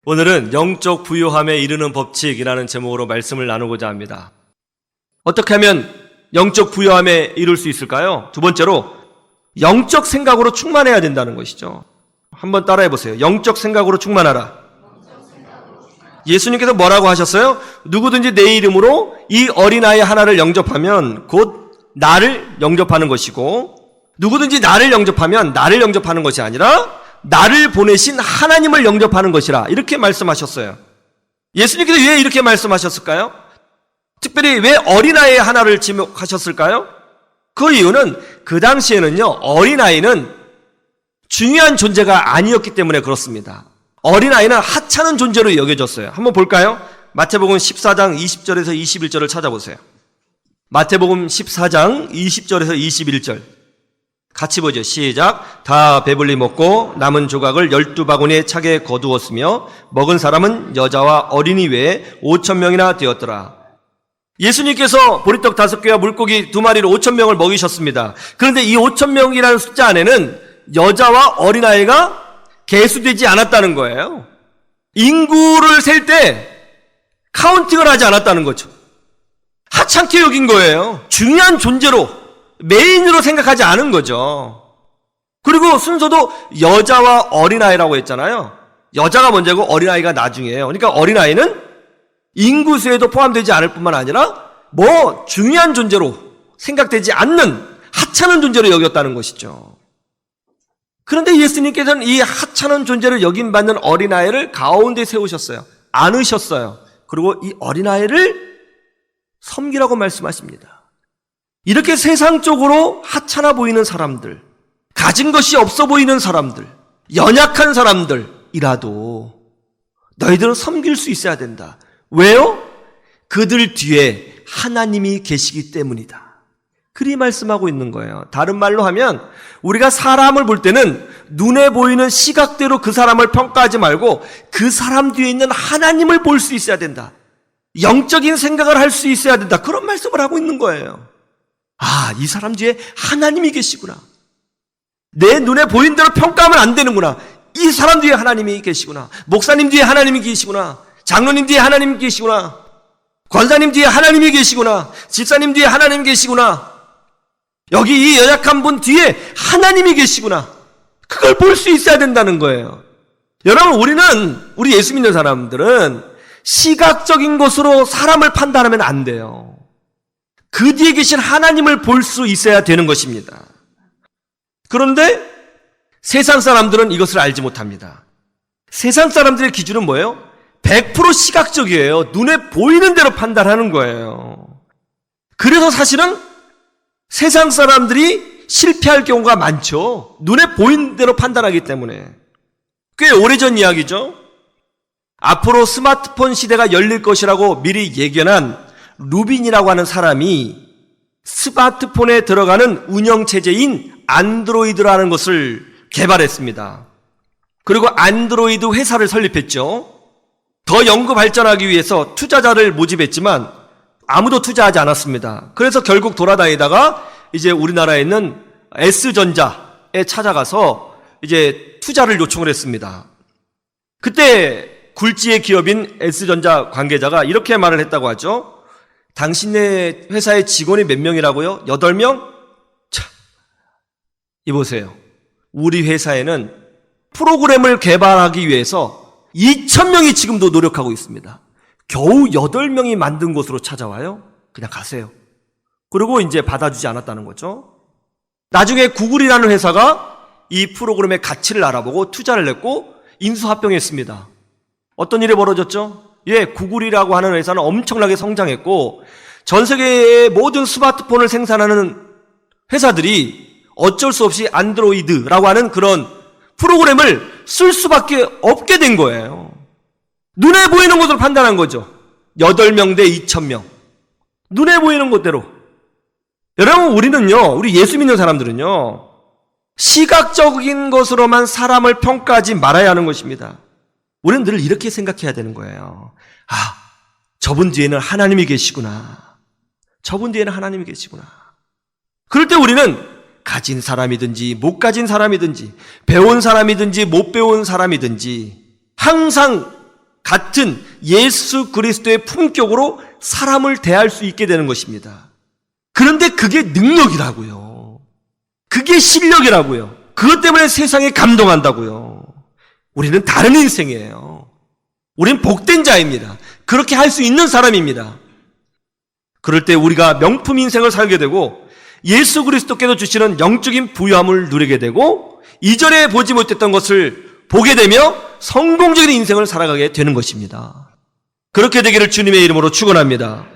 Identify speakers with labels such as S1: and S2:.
S1: 오늘은 영적 부요함에 이르는 법칙이라는 제목으로 말씀을 나누고자 합니다. 어떻게 하면 영적 부요함에 이룰 수 있을까요? 두 번째로 영적 생각으로 충만해야 된다는 것이죠. 한번 따라해 보세요. 영적 생각으로 충만하라. 예수님께서 뭐라고 하셨어요? 누구든지 내 이름으로 이 어린아이 하나를 영접하면 곧 나를 영접하는 것이고, 누구든지 나를 영접하면 나를 영접하는 것이 아니라 나를 보내신 하나님을 영접하는 것이라, 이렇게 말씀하셨어요. 예수님께서 왜 이렇게 말씀하셨을까요? 특별히 왜 어린아이 하나를 지목하셨을까요? 그 이유는 그 당시에는요, 어린아이는 중요한 존재가 아니었기 때문에 그렇습니다. 어린아이는 하찮은 존재로 여겨졌어요. 한번 볼까요? 마태복음 14장 20절에서 21절을 찾아보세요. 마태복음 14장 20절에서 21절 같이 보죠. 시작. 다 배불리 먹고 남은 조각을 12바구니에 차게 거두었으며 먹은 사람은 여자와 어린이 외에 5,000명이나 되었더라. 예수님께서 보리떡 5개와 물고기 2마리로 5,000명을 먹이셨습니다. 그런데 이 5,000명이라는 숫자 안에는 여자와 어린아이가 계수되지 않았다는 거예요. 인구를 셀 때 카운팅을 하지 않았다는 거죠. 하찮게 여긴 거예요. 중요한 존재로, 메인으로 생각하지 않은 거죠. 그리고 순서도 여자와 어린아이라고 했잖아요. 여자가 먼저고 어린아이가 나중이에요. 그러니까 어린아이는 인구수에도 포함되지 않을 뿐만 아니라 중요한 존재로 생각되지 않는 하찮은 존재로 여겼다는 것이죠. 그런데 예수님께서는 이 하찮은 존재를 여김받는 어린아이를 가운데 세우셨어요. 안으셨어요. 그리고 이 어린아이를 섬기라고 말씀하십니다. 이렇게 세상적으로 하찮아 보이는 사람들, 가진 것이 없어 보이는 사람들, 연약한 사람들이라도 너희들은 섬길 수 있어야 된다. 왜요? 그들 뒤에 하나님이 계시기 때문이다. 그리 말씀하고 있는 거예요. 다른 말로 하면 우리가 사람을 볼 때는 눈에 보이는 시각대로 그 사람을 평가하지 말고 그 사람 뒤에 있는 하나님을 볼 수 있어야 된다. 영적인 생각을 할 수 있어야 된다. 그런 말씀을 하고 있는 거예요. 아, 이 사람 뒤에 하나님이 계시구나. 내 눈에 보인 대로 평가하면 안 되는구나. 이 사람 뒤에 하나님이 계시구나. 목사님 뒤에 하나님이 계시구나. 장로님 뒤에 하나님이 계시구나. 권사님 뒤에 하나님이 계시구나. 집사님 뒤에 하나님이 계시구나. 여기 이 연약한 분 뒤에 하나님이 계시구나. 그걸 볼 수 있어야 된다는 거예요. 여러분, 우리 예수 믿는 사람들은 시각적인 것으로 사람을 판단하면 안 돼요. 그 뒤에 계신 하나님을 볼 수 있어야 되는 것입니다. 그런데 세상 사람들은 이것을 알지 못합니다. 세상 사람들의 기준은 뭐예요? 100% 시각적이에요. 눈에 보이는 대로 판단하는 거예요. 그래서 사실은 세상 사람들이 실패할 경우가 많죠. 눈에 보이는 대로 판단하기 때문에. 꽤 오래전 이야기죠. 앞으로 스마트폰 시대가 열릴 것이라고 미리 예견한 루빈이라고 하는 사람이 스마트폰에 들어가는 운영체제인 안드로이드라는 것을 개발했습니다. 그리고 안드로이드 회사를 설립했죠. 더 연구 발전하기 위해서 투자자를 모집했지만 아무도 투자하지 않았습니다. 그래서 결국 돌아다니다가 이제 우리나라에 있는 S전자에 찾아가서 이제 투자를 요청을 했습니다. 그때 굴지의 기업인 S전자 관계자가 이렇게 말을 했다고 하죠. 당신네 회사의 직원이 몇 명이라고요? 8명? 자, 이보세요. 우리 회사에는 프로그램을 개발하기 위해서 2,000명이 지금도 노력하고 있습니다. 겨우 8명이 만든 곳으로 찾아와요? 그냥 가세요. 그리고 이제 받아주지 않았다는 거죠. 나중에 구글이라는 회사가 이 프로그램의 가치를 알아보고 투자를 했고 인수합병했습니다. 어떤 일이 벌어졌죠? 구글이라고 하는 회사는 엄청나게 성장했고 전 세계의 모든 스마트폰을 생산하는 회사들이 어쩔 수 없이 안드로이드라고 하는 그런 프로그램을 쓸 수밖에 없게 된 거예요. 눈에 보이는 것으로 판단한 거죠. 8명 대 2,000명. 눈에 보이는 것대로. 여러분, 우리 예수 믿는 사람들은요, 시각적인 것으로만 사람을 평가하지 말아야 하는 것입니다. 우리는 늘 이렇게 생각해야 되는 거예요. 아, 저분 뒤에는 하나님이 계시구나. 저분 뒤에는 하나님이 계시구나. 그럴 때 우리는 가진 사람이든지 못 가진 사람이든지 배운 사람이든지 못 배운 사람이든지 항상 같은 예수 그리스도의 품격으로 사람을 대할 수 있게 되는 것입니다. 그런데 그게 능력이라고요. 그게 실력이라고요. 그것 때문에 세상에 감동한다고요. 우리는 다른 인생이에요. 우리는 복된 자입니다. 그렇게 할 수 있는 사람입니다. 그럴 때 우리가 명품 인생을 살게 되고 예수 그리스도께서 주시는 영적인 부유함을 누리게 되고 이전에 보지 못했던 것을 보게 되며 성공적인 인생을 살아가게 되는 것입니다. 그렇게 되기를 주님의 이름으로 축원합니다.